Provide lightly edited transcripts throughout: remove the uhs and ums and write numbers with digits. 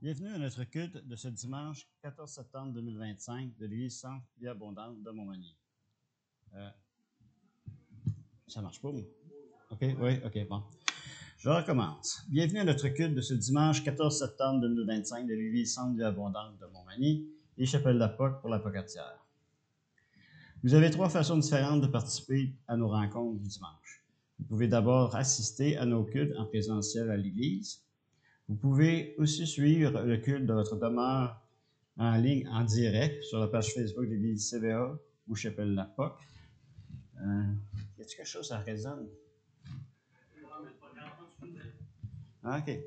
Bienvenue à notre culte de ce dimanche 14 septembre 2025 de l'Église Centre Vie Abondante de Montmagny. Ça marche pas, moi? OK, oui, OK, bon. Je recommence. Bienvenue à notre culte de ce dimanche 14 septembre 2025 de l'Église Centre Vie Abondante de Montmagny et Chapelle la Pâque pour la Pocatière. Vous avez trois façons différentes de participer à nos rencontres du dimanche. Vous pouvez d'abord assister à nos cultes en présentiel à l'Église. Vous pouvez aussi suivre le culte de votre demeure en ligne en direct sur la page Facebook de l'Église CBA ou Chapelle la Pâque. Y a-t-il quelque chose à résonne? OK.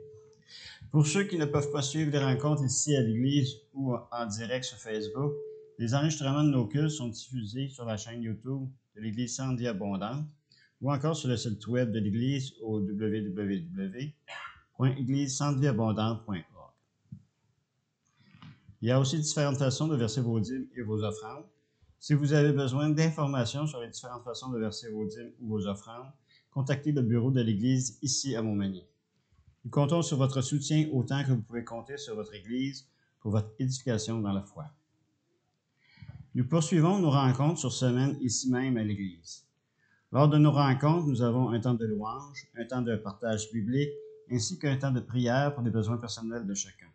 Pour ceux qui ne peuvent pas suivre les rencontres ici à l'Église ou en direct sur Facebook, les enregistrements de nos cultes sont diffusés sur la chaîne YouTube de l'Église Centre Vie Abondante ou encore sur le site web de l'Église au www.églisecentrevieabondante.org. Il y a aussi différentes façons de verser vos dîmes et vos offrandes. Si vous avez besoin d'informations sur les différentes façons de verser vos dîmes ou vos offrandes, contactez le bureau de l'Église ici à Montmagny. Nous comptons sur votre soutien autant que vous pouvez compter sur votre Église pour votre édification dans la foi. Nous poursuivons nos rencontres sur semaine ici même à l'Église. Lors de nos rencontres, nous avons un temps de louange, un temps de partage biblique, ainsi qu'un temps de prière pour les besoins personnels de chacun.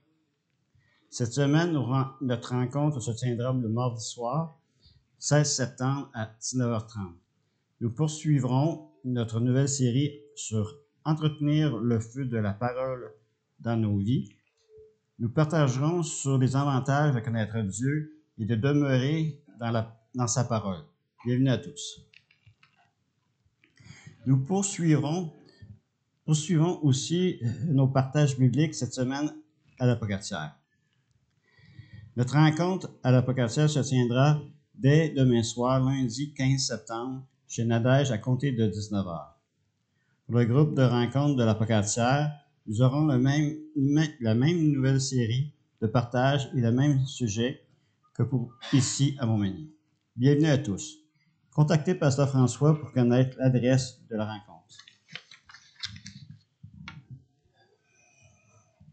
Cette semaine, notre rencontre se tiendra le mardi soir, 16 septembre à 19h30. Nous poursuivrons notre nouvelle série sur entretenir le feu de la parole dans nos vies. Nous partagerons sur les avantages de connaître Dieu et de demeurer dans sa parole. Bienvenue à tous. Nous poursuivons aussi nos partages bibliques cette semaine à la Pocatière. Notre rencontre à la Pocatière se tiendra dès demain soir, lundi 15 septembre, chez Nadège à compter de 19h. Pour le groupe de rencontres de la Pocatière, nous aurons la même nouvelle série de partage et le même sujet que pour ici à Montmagny. Bienvenue à tous. Contactez Pasteur François pour connaître l'adresse de la rencontre.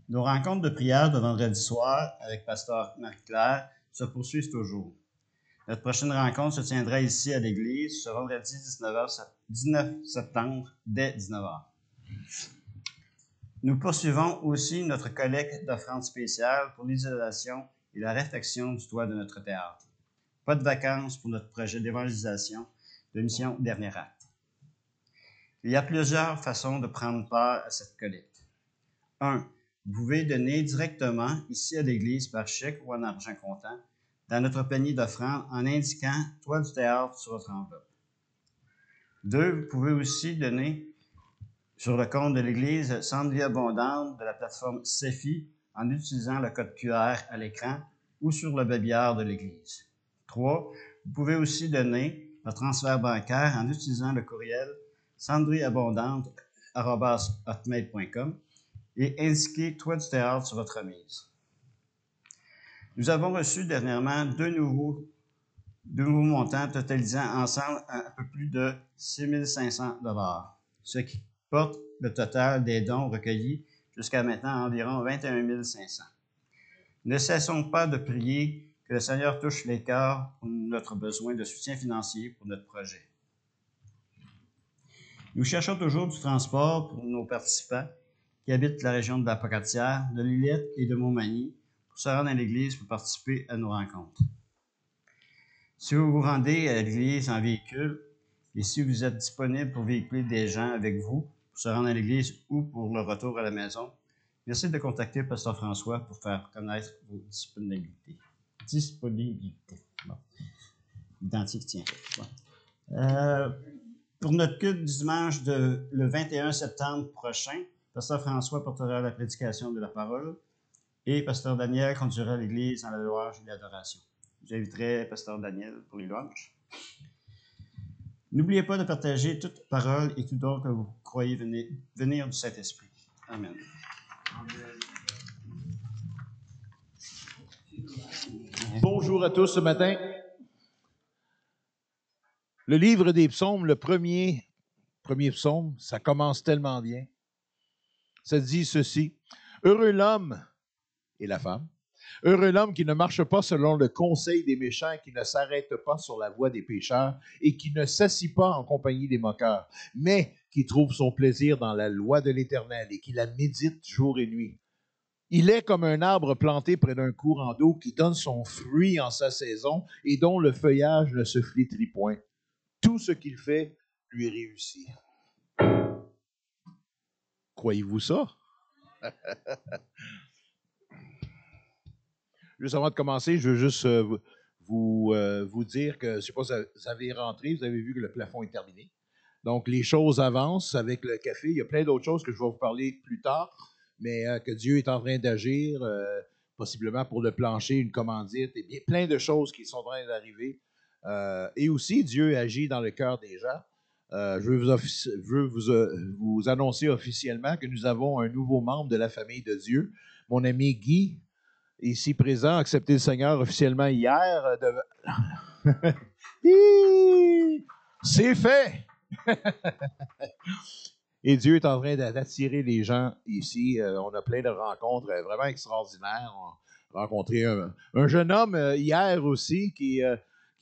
Nos rencontres de prière de vendredi soir avec Pasteur Marie-Claire se poursuivent toujours. Notre prochaine rencontre se tiendra ici à l'Église ce vendredi 19 septembre dès 19h. Nous poursuivons aussi notre collecte d'offrandes spéciales pour l'isolation et la réfection du toit de notre théâtre. Pas de vacances pour notre projet d'évangélisation de mission Dernier Acte. Il y a plusieurs façons de prendre part à cette collecte. 1. Vous pouvez donner directement ici à l'Église par chèque ou en argent comptant dans notre panier d'offrandes en indiquant « Toit du théâtre » sur votre enveloppe. 2. Vous pouvez aussi donner sur le compte de l'Église Centre Vie Abondante de la plateforme CEFI en utilisant le code QR à l'écran ou sur le babillard de l'Église. 3. Vous pouvez aussi donner le transfert bancaire en utilisant le courriel centrevieabondante@hotmail.com et indiquer « Toit du théâtre » sur votre remise. Nous avons reçu dernièrement deux nouveaux montants totalisant ensemble un peu plus de 6 500 $, ce qui porte le total des dons recueillis jusqu'à maintenant à environ 21 500. Ne cessons pas de prier que le Seigneur touche les cœurs pour notre besoin de soutien financier pour notre projet. Nous cherchons toujours du transport pour nos participants qui habitent la région de la Pocatière, de Lillette et de Montmagny pour se rendre à l'Église pour participer à nos rencontres. Si vous vous rendez à l'Église en véhicule et si vous êtes disponible pour véhiculer des gens avec vous pour se rendre à l'Église ou pour le retour à la maison, merci de contacter Pasteur François pour faire connaître vos disponibilités. Bon. Identique, tiens. Bon. Pour notre culte du dimanche le 21 septembre prochain, Pasteur François portera la prédication de la parole et Pasteur Daniel conduira l'Église dans la louange et l'adoration. J'inviterai Pasteur Daniel pour les louanges. N'oubliez pas de partager toute parole et tout don que vous croyez venir du Saint-Esprit. Amen. Bonjour à tous ce matin. Le livre des psaumes, le premier psaume, ça commence tellement bien. Ça dit ceci: Heureux l'homme et la femme. Heureux l'homme qui ne marche pas selon le conseil des méchants, qui ne s'arrête pas sur la voie des pécheurs et qui ne s'assit pas en compagnie des moqueurs, mais qui trouve son plaisir dans la loi de l'Éternel et qui la médite jour et nuit. Il est comme un arbre planté près d'un courant d'eau qui donne son fruit en sa saison et dont le feuillage ne se flétrit point. Tout ce qu'il fait lui réussit. Croyez-vous ça? Juste avant de commencer, je veux juste vous dire que, je ne sais pas si vous avez rentré, vous avez vu que le plafond est terminé. Donc, les choses avancent avec le café. Il y a plein d'autres choses que je vais vous parler plus tard, mais que Dieu est en train d'agir, possiblement pour le plancher, une commandite, et bien plein de choses qui sont en train d'arriver. Et aussi, Dieu agit dans le cœur des gens. Je veux vous annoncer officiellement que nous avons un nouveau membre de la famille de Dieu. Mon ami Guy, ici présent, a accepté le Seigneur officiellement hier. C'est fait! Et Dieu est en train d'attirer les gens ici. On a plein de rencontres vraiment extraordinaires. On a rencontré un jeune homme hier aussi qui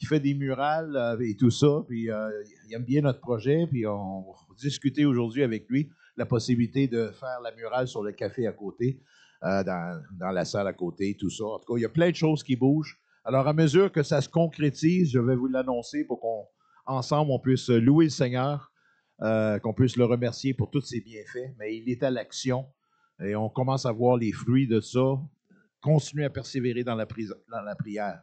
fait des murales et tout ça. Puis il aime bien notre projet. Puis on va discuter aujourd'hui avec lui la possibilité de faire la murale sur le café à côté, dans la salle à côté, tout ça. En tout cas, il y a plein de choses qui bougent. Alors, à mesure que ça se concrétise, je vais vous l'annoncer pour qu'ensemble, on puisse louer le Seigneur, qu'on puisse le remercier pour tous ses bienfaits. Mais il est à l'action et on commence à voir les fruits de ça. Continuez à persévérer dans la prière.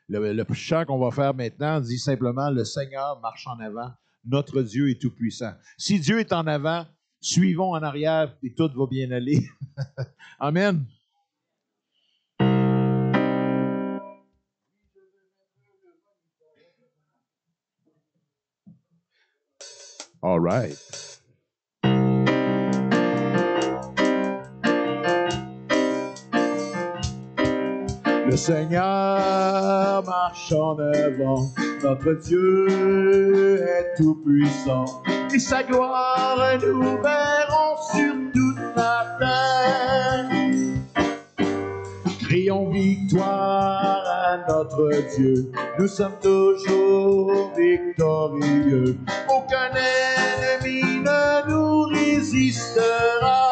Le chant qu'on va faire maintenant dit simplement « Le Seigneur marche en avant, notre Dieu est tout-puissant ». Si Dieu est en avant, suivons en arrière et tout va bien aller. Amen. All right. Le Seigneur marche en avant, notre Dieu est tout-puissant, et sa gloire nous verrons sur toute la terre. Crions victoire à notre Dieu, nous sommes toujours victorieux, aucun ennemi ne nous résistera.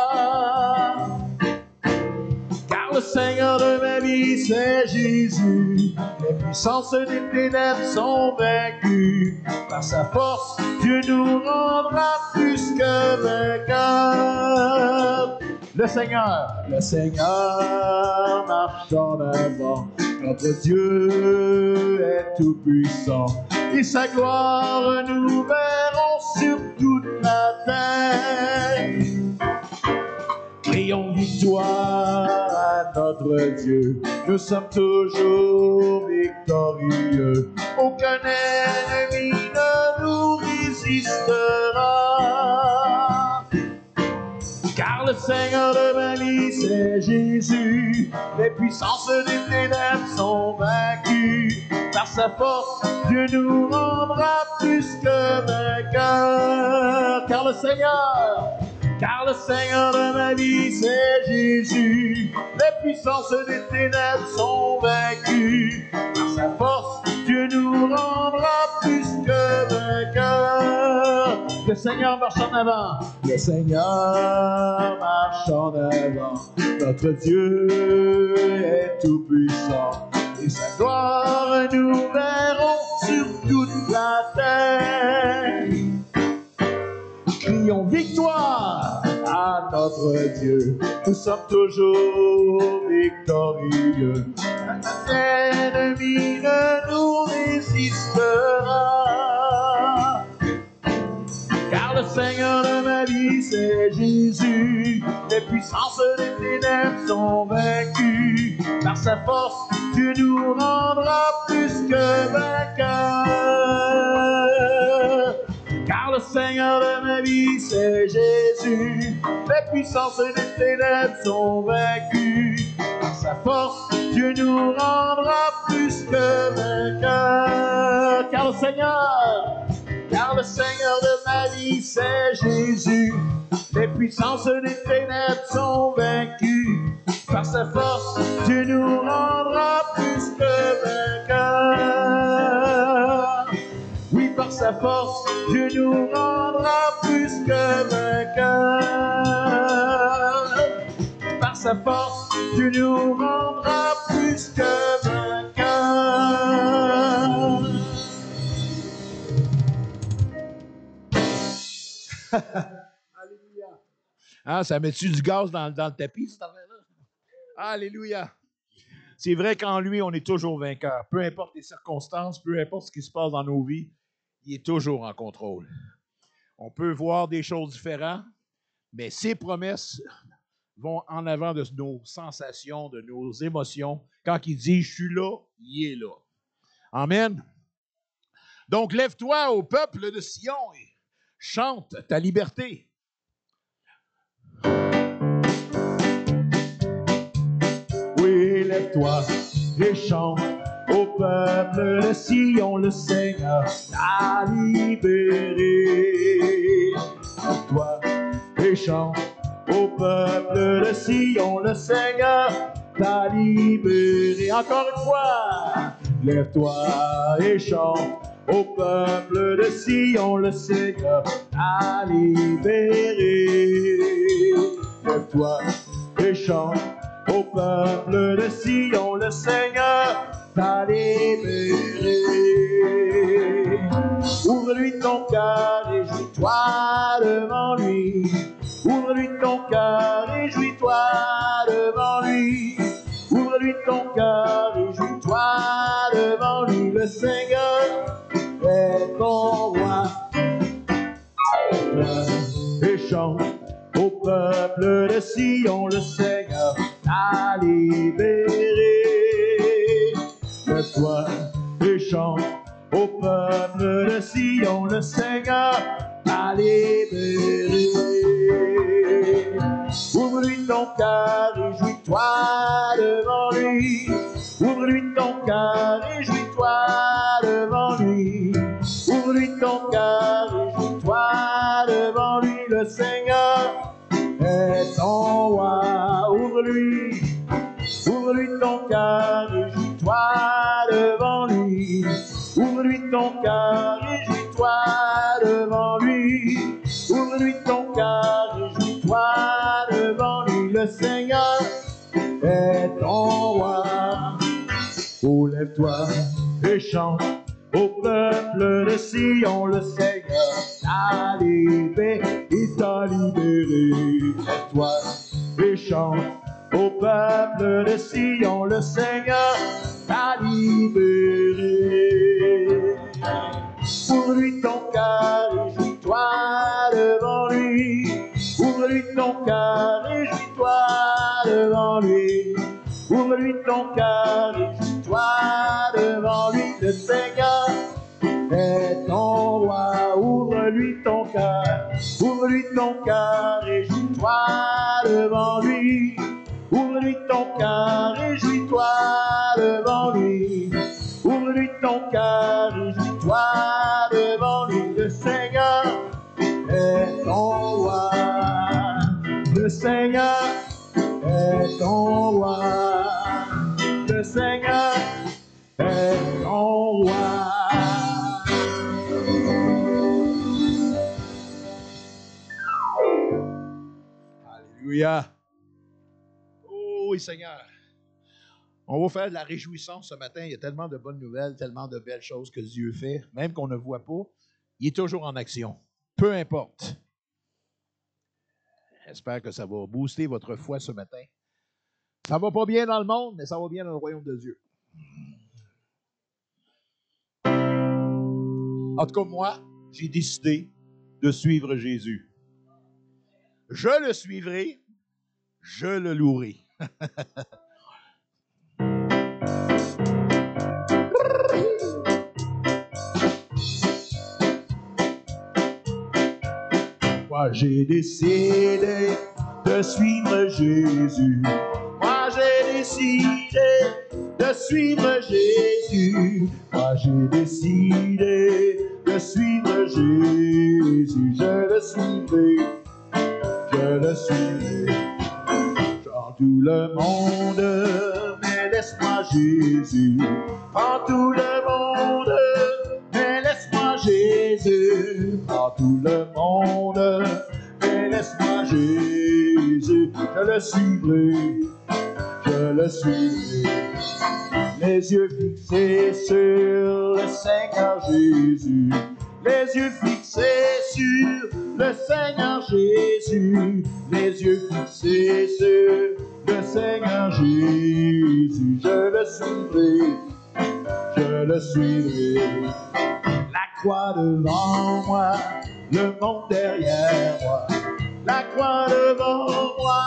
Car le Seigneur de ma vie, c'est Jésus. Les puissances des ténèbres sont vaincues. Par sa force, Dieu nous rendra plus que vainqueurs. Le Seigneur marche en avant. Notre Dieu est tout-puissant. Et sa gloire nous verrons sur toute la terre. Crions victoire à notre Dieu, nous sommes toujours victorieux, aucun ennemi ne nous résistera. Car le Seigneur de ma vie, c'est Jésus, les puissances des ténèbres sont vaincues, par sa force, Dieu nous rendra plus que vainqueurs. Car le Seigneur de ma vie, c'est Jésus. Les puissances des ténèbres sont vaincues. Par sa force, Dieu nous rendra plus que vainqueurs. Le Seigneur marche en avant. Le Seigneur marche en avant. Notre Dieu est tout-puissant. Et sa gloire nous verrons sur toute la terre. Crions victoire à notre Dieu, nous sommes toujours victorieux. Un ennemi ne nous résistera. Car le Seigneur de ma vie, c'est Jésus. Les puissances des ténèbres sont vaincues. Par sa force, Dieu nous rendra plus que vainqueurs. Car le Seigneur de ma vie, c'est Jésus. Les puissances des ténèbres sont vaincues. Par sa force, Dieu nous rendra plus que vainqueurs. Car le Seigneur de ma vie, c'est Jésus. Les puissances des ténèbres sont vaincues. Par sa force, tu nous rendras plus que vainqueurs. Par sa force, tu nous rendras plus que vainqueurs. Alléluia. Hein, ça met-tu du gaz dans le tapis, cette affaire-là? Alléluia. C'est vrai qu'en lui, on est toujours vainqueur. Peu importe les circonstances, peu importe ce qui se passe dans nos vies, il est toujours en contrôle. On peut voir des choses différentes, mais ses promesses vont en avant de nos sensations, de nos émotions. Quand il dit « je suis là », il est là. Amen. Donc, lève-toi au peuple de Sion et chante ta liberté. Oui, lève-toi et chante au peuple de Sion, le Seigneur t'a libéré. Lève-toi et chante au peuple de Sion, le Seigneur t'a libéré. Encore une fois, lève-toi et chante au peuple de Sion, le Seigneur t'a libéré. Lève-toi et chante au peuple de Sion, le Seigneur t'a libéré. Ouvre-lui ton cœur, réjouis-toi devant lui. Ouvre-lui ton cœur, réjouis-toi devant lui. Ouvre-lui ton cœur, réjouis-toi devant lui. Le Seigneur est ton roi. Et chante au peuple de Sion, le Seigneur t'a libéré. Lève-toi et chante au peuple de Sion, le Seigneur t'a libéré. Ouvre-lui ton cœur, réjouis-toi devant lui. Ouvre-lui ton cœur, réjouis-toi devant lui. Ouvre-lui ton cœur, réjouis-toi devant lui. Le Seigneur est ton roi. Ouvre-lui ton cœur, réjouis-toi devant lui. Ouvre-lui ton cœur, réjouis-toi devant lui. Ouvre-lui ton cœur, réjouis-toi devant lui. Le Seigneur est ton roi. Oh, lève-toi et chante au peuple de Sion, le Seigneur t'a libéré, il t'a libéré. Lève-toi et chante au peuple de Sion, le Seigneur t'a libéré. Ouvre-lui ton cœur, réjouis-toi devant lui. Ouvre-lui ton cœur, réjouis-toi devant lui. Ouvre-lui ton cœur, réjouis-toi devant lui. Le Seigneur est ton roi. Ouvre-lui ton cœur, réjouis-toi devant lui. Ouvre-lui ton cœur, réjouis-toi devant lui. Ouvre-lui ton cœur, réjouis-toi devant lui. Le Seigneur est ton roi. Le Seigneur est ton roi. Le Seigneur est ton roi. Alléluia. Oh oui, Seigneur. On va faire de la réjouissance ce matin. Il y a tellement de bonnes nouvelles, tellement de belles choses que Dieu fait, même qu'on ne voit pas. Il est toujours en action. Peu importe. J'espère que ça va booster votre foi ce matin. Ça va pas bien dans le monde, mais ça va bien dans le royaume de Dieu. En tout cas, moi, j'ai décidé de suivre Jésus. Je le suivrai, je le louerai. Moi, j'ai décidé de suivre Jésus. Moi, j'ai décidé de suivre Jésus. Moi, j'ai décidé de suivre Jésus. Je le suivrai, je le suivrai. Dans tout le monde, mais laisse-moi Jésus. En tout le monde, mais laisse-moi Jésus. tout le monde. Mais laisse-moi Jésus, je le suivrai, je le suivrai. Les yeux fixés sur le Seigneur Jésus, les yeux fixés sur le Seigneur Jésus, les yeux fixés sur le Seigneur Jésus, je le suivrai, je le suivrai. La croix devant moi, le monde derrière moi. La croix devant moi,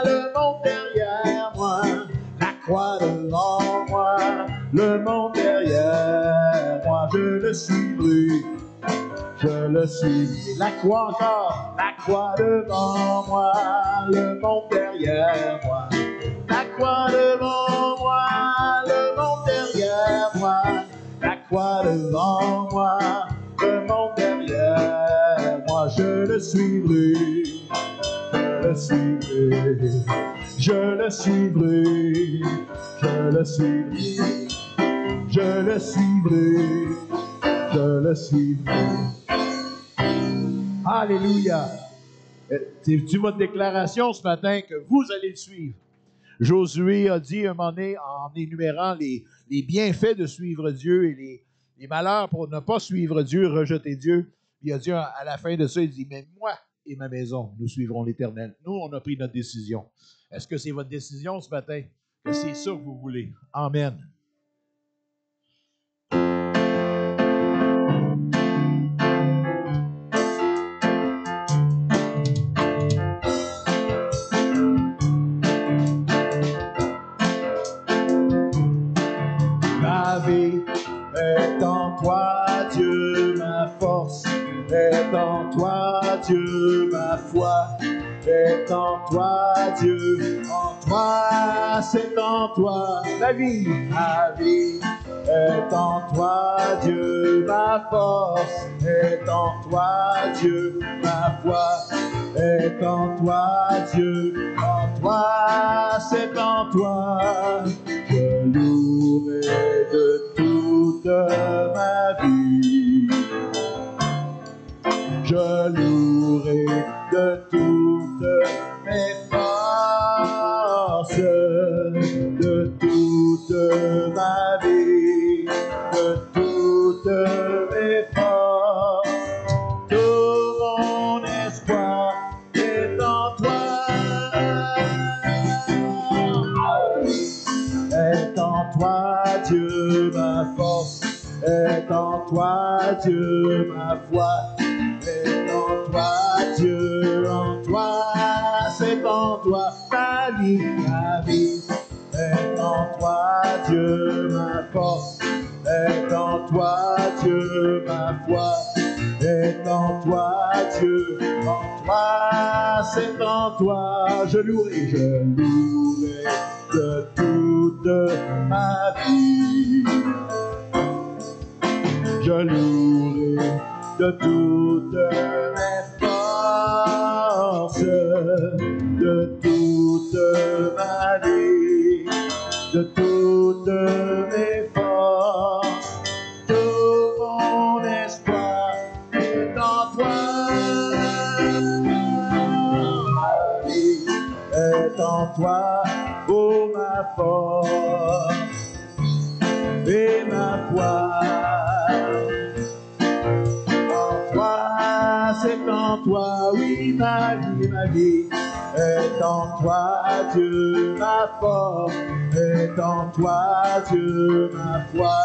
le monde derrière moi. La croix devant moi, le monde derrière moi. Je le suivrai, je le suivrai. La croix encore, la croix devant moi, le monde derrière moi. La croix devant moi, le monde derrière moi. La croix devant moi, le monde derrière moi. Je le suivrai, je le suivrai, je le suivrai, je le suivrai, je le suivrai, je le suivrai. Alléluia. C'est-tu votre déclaration ce matin que vous allez le suivre? Josué a dit un moment donné, en énumérant les bienfaits de suivre Dieu et les malheurs pour ne pas suivre Dieu, rejeter Dieu. Il a dit à la fin de ça, il dit, mais moi et ma maison, nous suivrons l'Éternel. Nous, on a pris notre décision. Est-ce que c'est votre décision ce matin? Que c'est ça que vous voulez? Amen. Ma vie est en toi, Dieu, ma force est en toi, Dieu, ma foi est en toi, Dieu, en toi, c'est en toi, ma vie est en toi, Dieu, ma force est en toi, Dieu, ma foi est en toi, Dieu, en toi, c'est en toi. Je louerai de toute ma vie. Je louerai de toutes mes forces, de toute ma vie, de toutes mes forces. Tout mon espoir est en toi. Est en toi, Dieu, ma force, est en toi, Dieu, ma foi, est en toi, Dieu, en toi, c'est en toi, ma vie, est en toi, Dieu, ma force, est en toi, Dieu, ma foi, est en toi, Dieu, en toi, c'est en toi, je louerai de toute ma vie. Je louerai de toutes mes forces, de toute ma vie, de toutes mes forces. Tout mon espoir est en toi. Ma vie est en toi, oh ma force et ma foi. En toi, c'est en toi, oui, ma vie est en toi, Dieu, ma force est en toi, Dieu, ma foi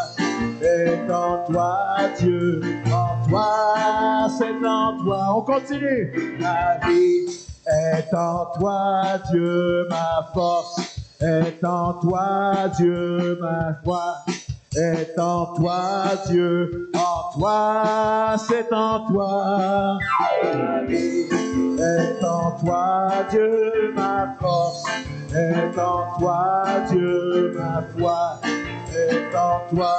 est en toi, Dieu, en toi, c'est en toi. On continue. Ma vie est en toi, Dieu, ma force est en toi, Dieu, ma foi est en toi, Dieu, en toi, c'est en toi. Ma vie est en toi, Dieu, ma force est en toi, Dieu, ma foi est en toi,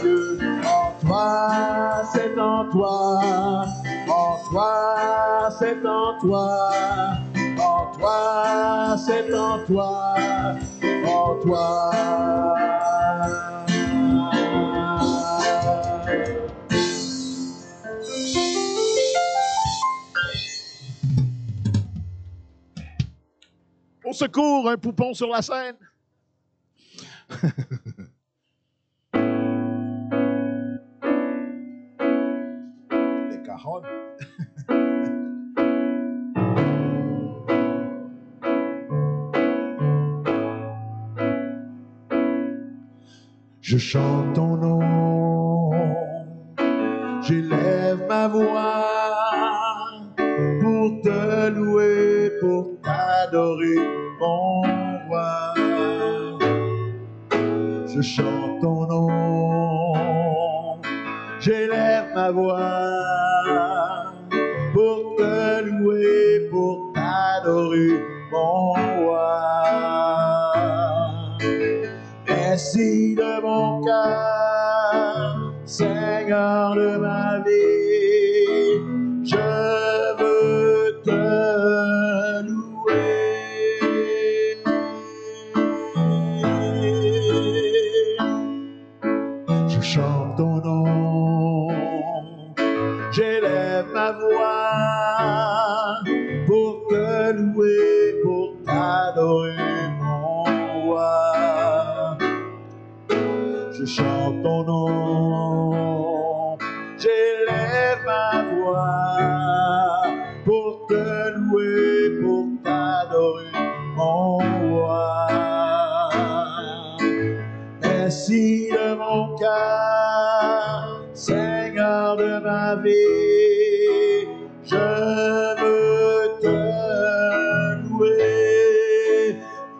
Dieu, en toi, c'est en toi, en toi, c'est en toi, en toi, c'est en toi, en toi. secours, un poupon sur la scène. Les cajones. Je chante ton nom, j'élève ma voix pour te louer, pour t'adorer, mon roi. Je chante ton nom, j'élève ma voix pour te louer, pour t'adorer, mon roi. Merci de mon cœur, Seigneur de ma vie, je veux te louer. Je chante ton nom, j'élève ma voix pour te louer, pour t'adorer, mon roi. Je chante ton nom, j'élève ma voix pour te louer, pour t'adorer, mon roi. Merci de mon cœur, Seigneur de ma vie, je veux te louer.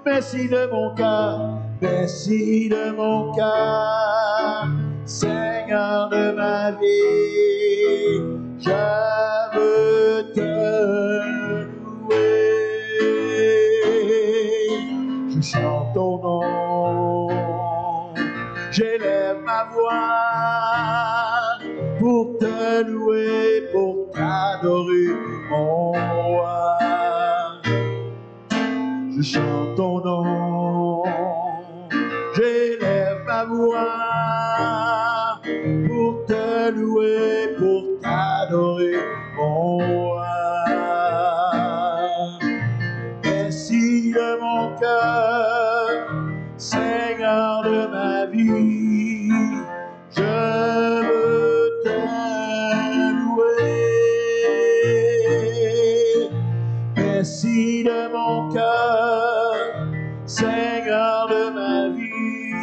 Merci de mon cœur, merci de mon cœur, Seigneur de ma vie, je veux te louer. Je chante ton nom, j'élève ma voix pour te louer, pour t'adorer, mon roi. Je chante ton nom, j'élève ma voix pour te louer, pour t'adorer, mon roi. Merci de mon cœur, Seigneur de ma vie, je veux te louer. Merci de mon cœur, Seigneur de ma vie,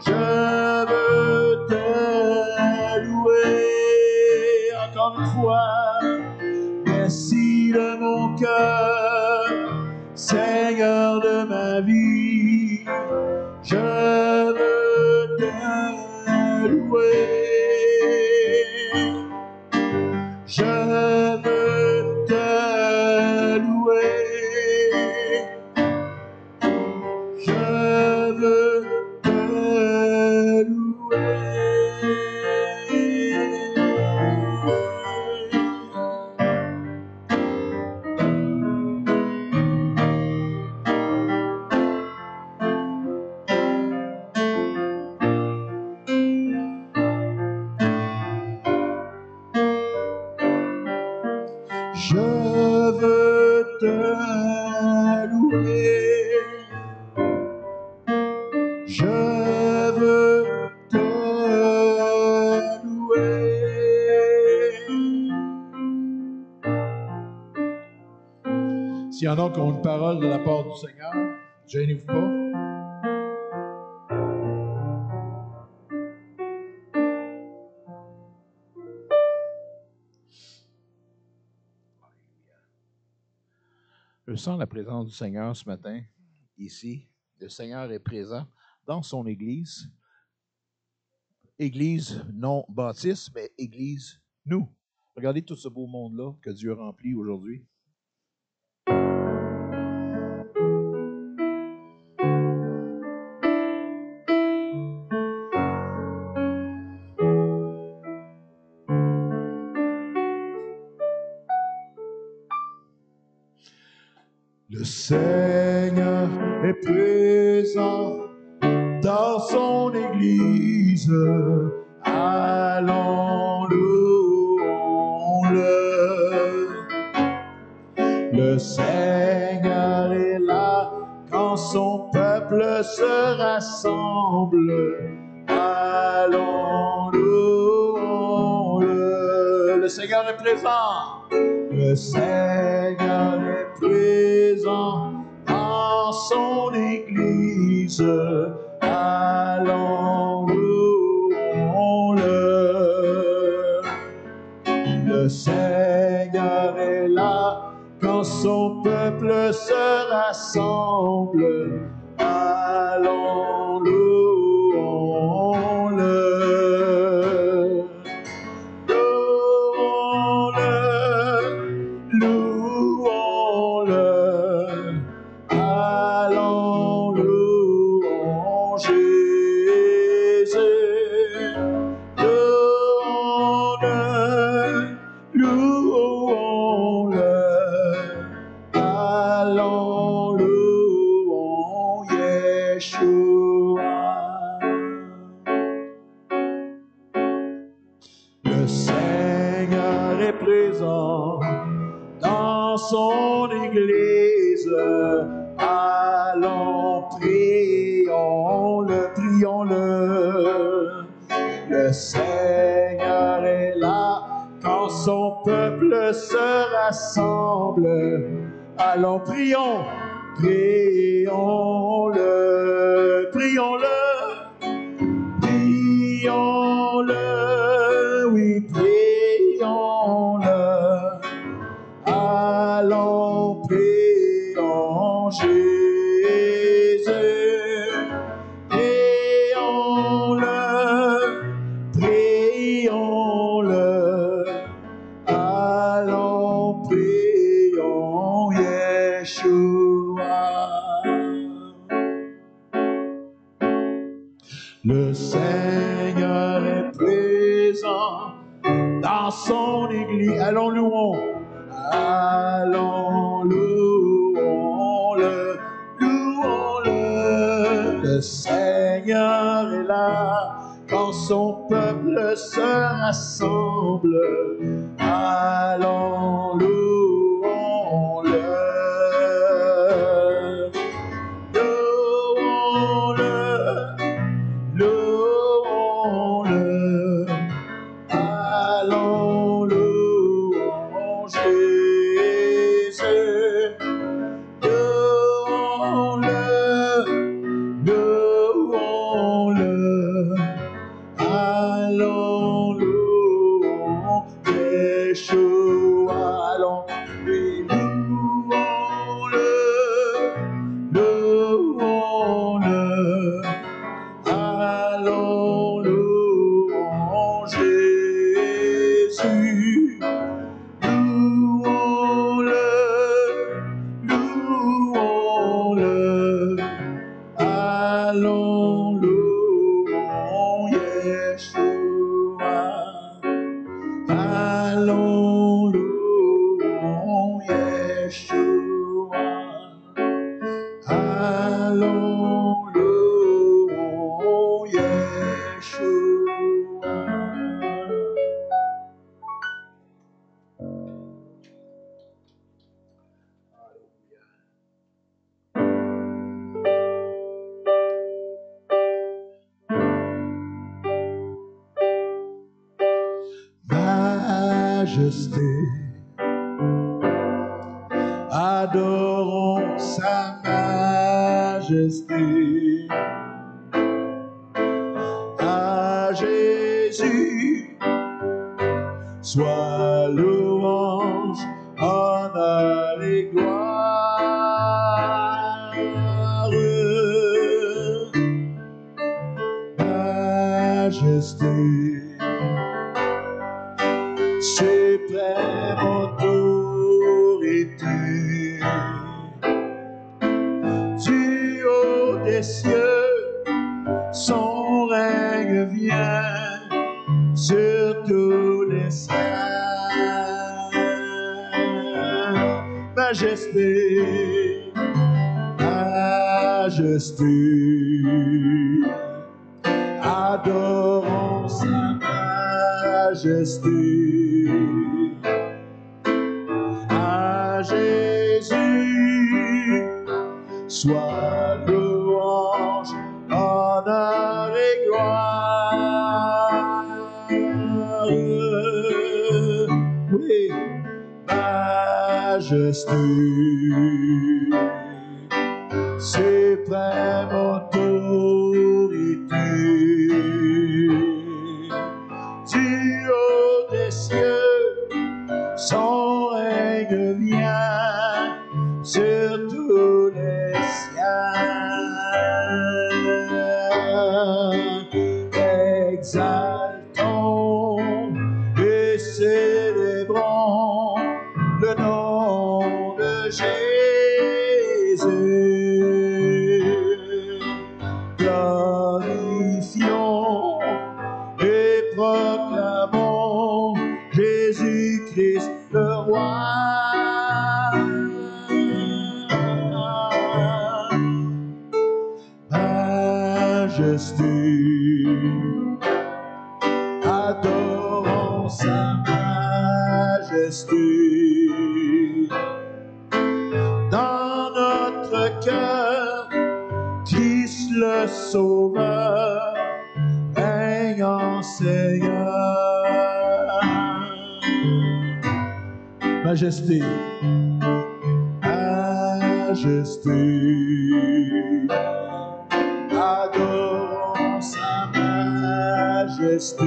je veux te louer. Encore une fois, merci de mon cœur, Seigneur de ma vie, je veux te louer. Je veux te louer. Je veux te louer. Je veux te louer. Je veux te louer. S'il y en a qui ont une parole de la part du Seigneur, gênez-vous pas. Je sens la présence du Seigneur ce matin, ici. Le Seigneur est présent dans son Église. Église non baptiste, mais Église nous. Regardez tout ce beau monde-là que Dieu remplit aujourd'hui. Le Seigneur est présent dans son Église. Allons louons-le. Le Seigneur est là quand son peuple se rassemble, allons louons-le. Le Seigneur est présent. Le Seigneur est présent dans son Église. Allons louons-le. Le Seigneur est là quand son peuple se rassemble. Allons louons-le. Le Seigneur est présent dans son Église. Allons, prions-le, prions-le. Le Seigneur est là quand son peuple se rassemble. Allons, prions, prions-le, prions-le. Prions-le, oui, prions-le. Allons, prions Jésus. Prions-le, prions-le. Allons, prions Yeshua. Le Seigneur est présent dans son Église. Allons louons. Allons louons-le. Louons-le. Le Seigneur est là quand son peuple se rassemble. Allons louons-le. Louons-le, allons louons Jésus. Louons-le, louons-le, allons louons Yeshua. Allons, louons-le, louons-le. Allons louons Jésus. Louons-le, louons-le. Allons louons Yeshua. Allons louons Yeshua. Allons louons Yeshua. Majesté, adorons sa majesté. À Jésus soit louange, honneur et gloire. Majesté, suprême autorité, du haut des cieux, son règne vient sur tous les cieux. Majesté, majesté, adorons sa majesté. À Jésus Sois louange, honneur et gloire. Oui, majesté, suprême autorité, du haut des cieux, son règne vient sur tous les cieux. Exaltons et célébrons le nom de Jésus. Glorifions et proclamons Jésus-Christ le roi. Majesté, adorons sa majesté. Dans notre cœur, Christ le Sauveur règne en Seigneur. Majesté, majesté, adorons sa majesté.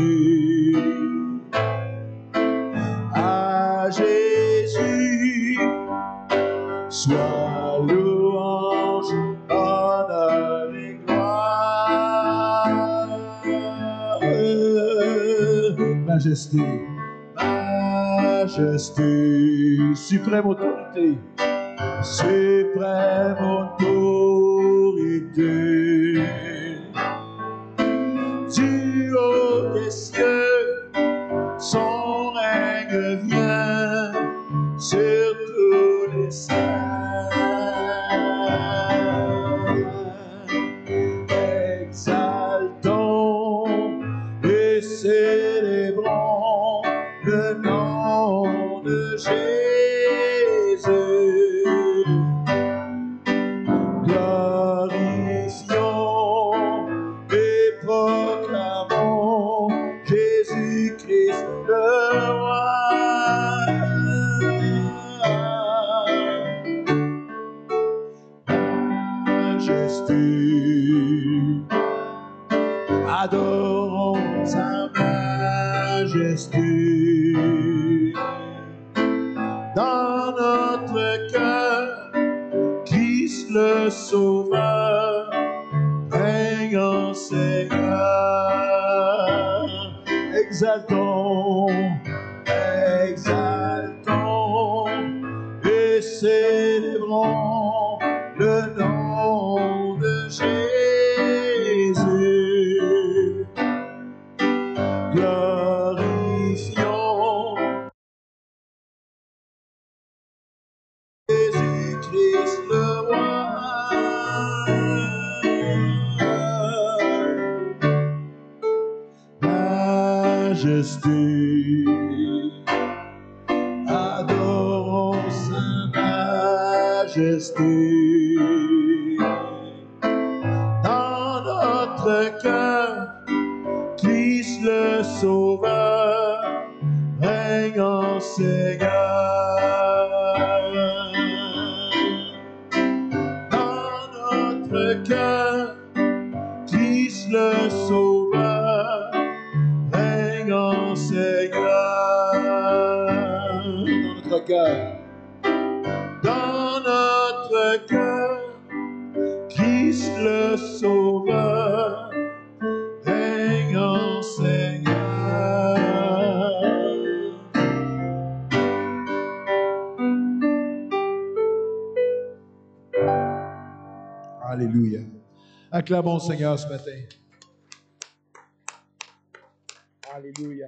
À Jésus, sois louange, honneur et gloire. Majesté, majesté, suprême autorité, suprême autorité, du haut des cieux, son règne vient sur tous les saints. Exaltons et célébrons le nom de Jésus. Glorifions et proclamons Jésus-Christ le roi. Majesté, adorons sa majesté. Dans notre cœur, Christ le Sauveur règne en Seigneur. Exaltons, exaltons et célébrons le nom de Jésus. Glorifions Jésus-Christ le roi. Majesté, adorons sa majesté. Dans notre cœur, Christ le Sauveur règne en Seigneur. Dans notre cœur, Christ le Sauveur règne en Seigneur. Dans notre cœur, dans notre cœur, Christ le Sauveur règne en Seigneur. Alléluia. Acclamons le Seigneur ce matin. Alléluia.